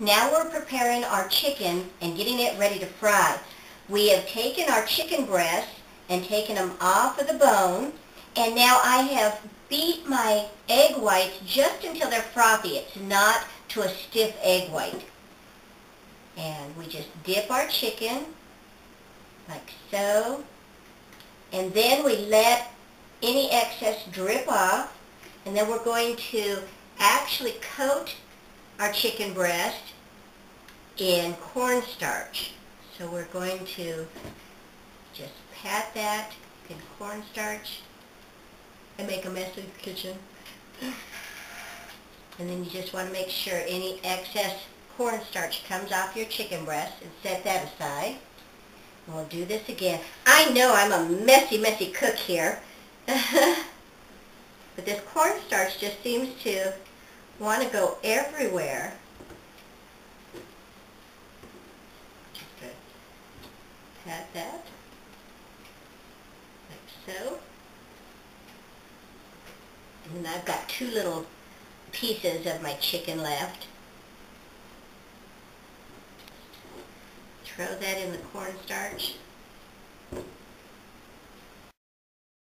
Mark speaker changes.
Speaker 1: Now we're preparing our chicken and getting it ready to fry. We have taken our chicken breasts and taken them off of the bone, and now I have beat my egg whites just until they're frothy. It's not to a stiff egg white. And we just dip our chicken like so, and then we let any excess drip off, and then we're going to actually coat our chicken breast in cornstarch. So we're going to just pat that in cornstarch and make a mess in the kitchen. And then you just want to make sure any excess cornstarch comes off your chicken breast and set that aside. And we'll do this again. I know I'm a messy cook here. But this cornstarch just seems to want to go everywhere. Just pat that, like so. And then I've got two little pieces of my chicken left. Throw that in the cornstarch.